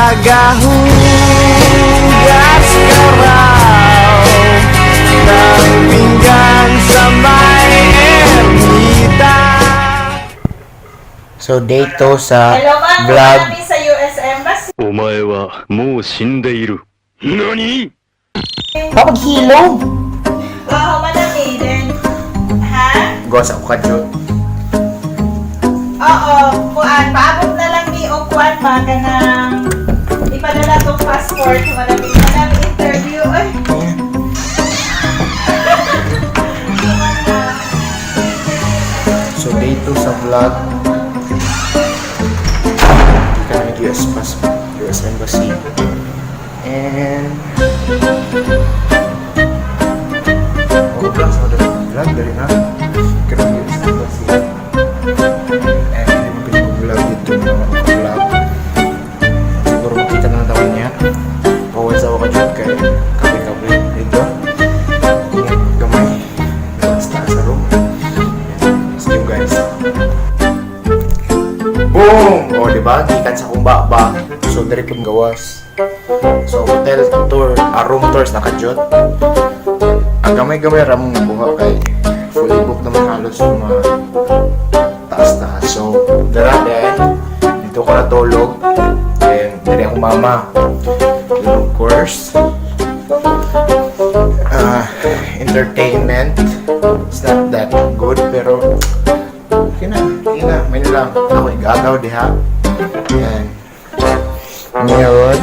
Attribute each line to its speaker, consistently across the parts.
Speaker 1: tagahugas karaw ng pinggan sa may ermita. So day 2 sa
Speaker 2: Hello, ma'am.
Speaker 1: vlog.
Speaker 2: Kami sa US Embassy.
Speaker 3: お前はもう死んでいる。何？
Speaker 1: Papaghilom!
Speaker 2: Oo, Madam Aiden. Ha?
Speaker 1: Gos ako kadyo.
Speaker 2: Oo, kuan. Paabot na lang ni o kuan ba ka ng ipadala tong passport. Madam interview. Ay.
Speaker 1: So day 2 sa vlog. Kami US passport, US Embassy. And vlog sa vlog dari na. Kami US Embassy. And hindi mo pinag-vlog dito mga vlog. Siguro makita na naman niya. Pawal sa ako dyan kay kape-kape dito. Ingat gamay. Basta sa room. See you guys. Boom! O, diba? Gikan sa kong baba. So, dari pong gawas. So, hotel tour, room tours nakajot. Ang gamay-gamay ramong buha kay fully book naman halos yung mga taas-taas. So, dara din. Dito ko natulog. And, dari akong mama. Yung course. Entertainment. It's not that good, pero okay na. May nilang ako igagaw diha. Yan. Ngayon,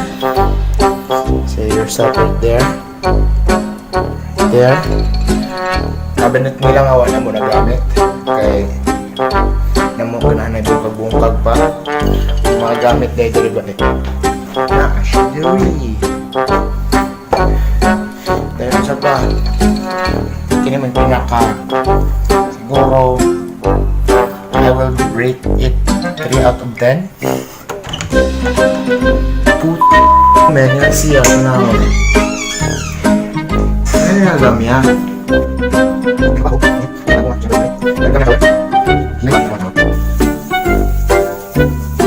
Speaker 1: say yourself right there. There. Cabinet mo lang awan na mo nagamit. Kay namo ka na yung kagbungkag pa. Yung mga gamit dahil dali ba ito? Actually. Dahil sa pa. Kini man pinaka. Siguro I will rate it 3 out of 10. Man, yan siya na. Ano yung alam niya?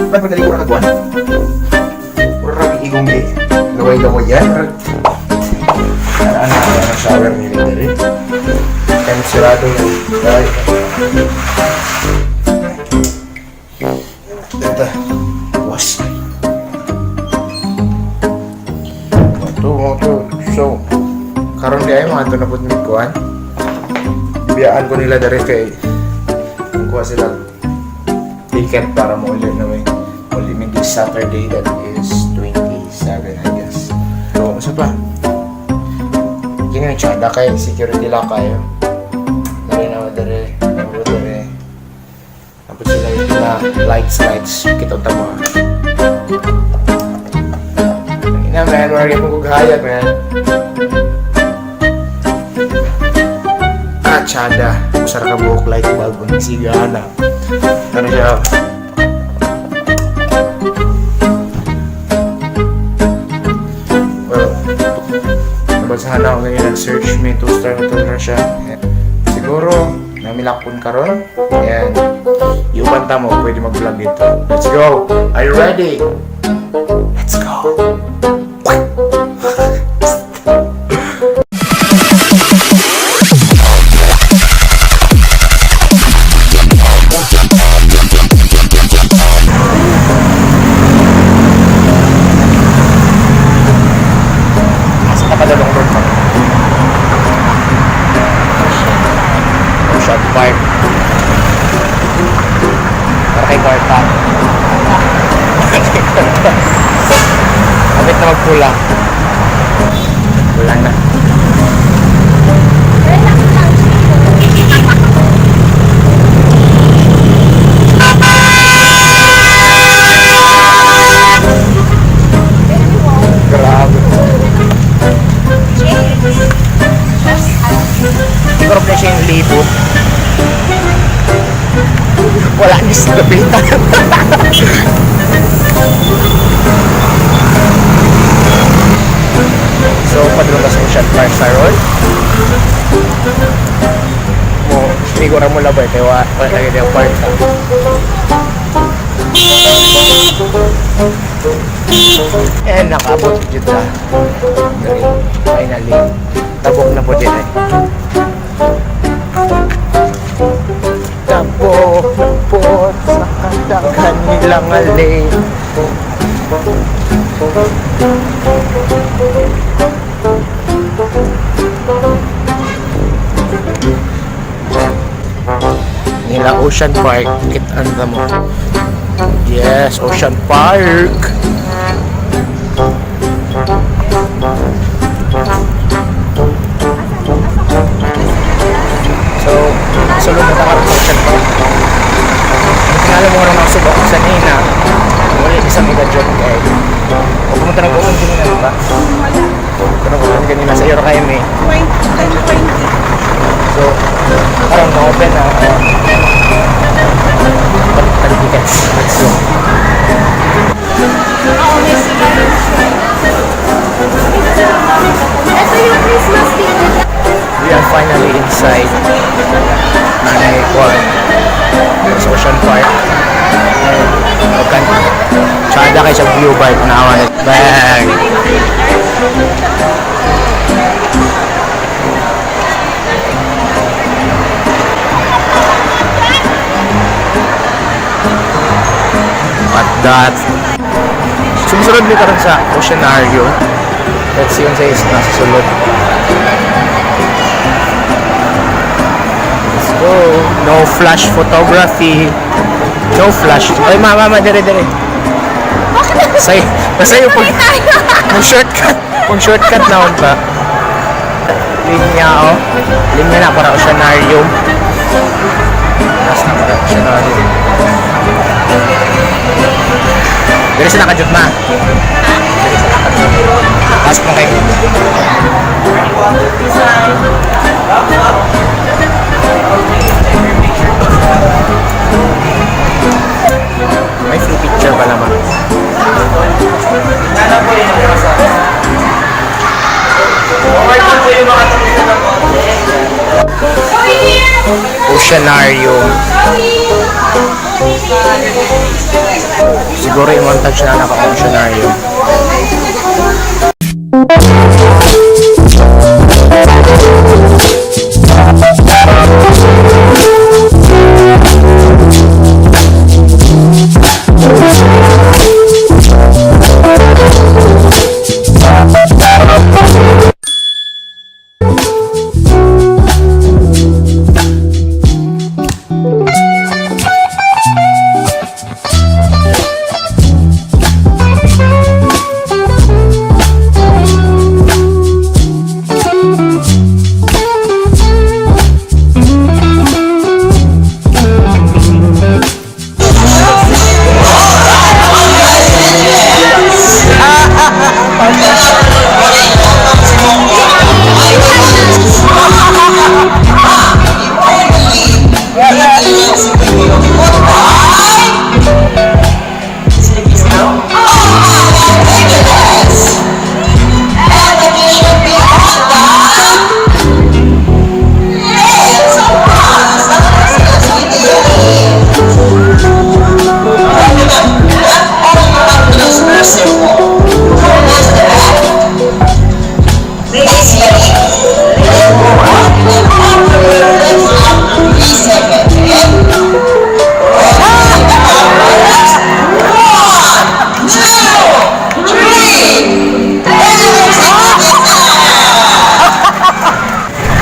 Speaker 1: Ba't pagdali ko nakagawan? Pura rami igong di. Laway-laway yan. Ano ang shower nila dali? Kaya sirado yun. Dito. Was. Ito. So, karon di ay mga ito na po nikuhan. Biyaan ko nila dari kay kuha sila ticket para maulit na may ulit this Saturday, that is 27 I guess. So, masa pa? Hindi nga nagtsada kay security lang kayo. Dari na dari. Tapos sila yung na lights. Kita ang tama. Ina man, wala yung kugahayag man. Tsada. Usara ka buhok light bulb. Ang sigana. Ano siya? Well, nabasahan ako ngayon nag-search. May 2-star hotel na siya. Siguro, namilakpon ka ron. Ayan. Iuban mo, pwede mag-vlog dito. Let's go! Are you ready? Let's go! Shot park. Para kay Karta. Abit na magpula. Wala na. Grabe. Siguro na siya yung libot. Wala ni sa lapitan. So, padulong ka sa Ocean Park sa road. Siguro mo labay kaya wala lagi yung park. And nakaabot dito sa finally. Tabok na po din eh. Tabok na po sa kadagan nilang alay. Nila Ocean Park, kitaan mo. Yes, Ocean Park. So, sulod na tayo sa Ocean Park. Tingnan mo nga nang subok sa nina. Wala isang mega-joke eh. O pumunta na po kung kanina, di ba? Pumunta na po kung kanina sa Euro kayo may.
Speaker 2: 20.
Speaker 1: So, parang na-open na tickets. So,
Speaker 2: Oo, may sigaro. Ito yung Christmas ticket.
Speaker 1: we are finally inside Nanay Kwan sa Ocean Park. And tsada kayo sa view bar kung naawan it. Bang! At that sumusunod nito rin sa Oceanario. Let's see kung sa is nasa sulod. Let's go. No flash photography. No flash. Ay mama, dire. Masayo po. Kung shortcut na on pa. Linya oh. Linya na para Oceanario. Last na para Oceanario. Dari sa nakajut ma. Tapos mo kayo. May free picture pa naman. Oceanario. Siguro yung montage na naka-Oceanario.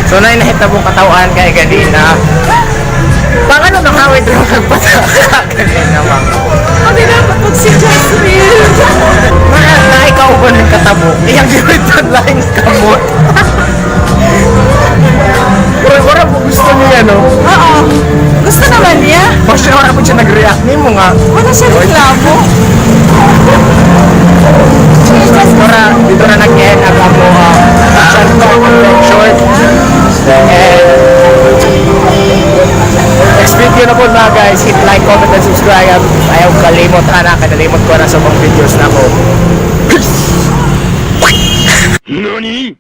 Speaker 1: So na inahitabong katawan kay ganina. Pang ano nang hawid rin magpataka ganina bang.
Speaker 2: Kami dapat si Jasmine.
Speaker 1: Mga na ikaw ba ng katabok? Iyang gawin lang kamot. Wala po gusto niya no?
Speaker 2: Oo. Gusto naman niya.
Speaker 1: Basta wala po siya nag-react ni mo nga.
Speaker 2: Wala siya reklamo.
Speaker 1: Dito na nag-end ang ako Ocean Park Adventure. And next video na po mga guys, hit like, comment, and subscribe. Ayaw kalimot na kanalimot ko na sa mga videos na ko.
Speaker 3: NANI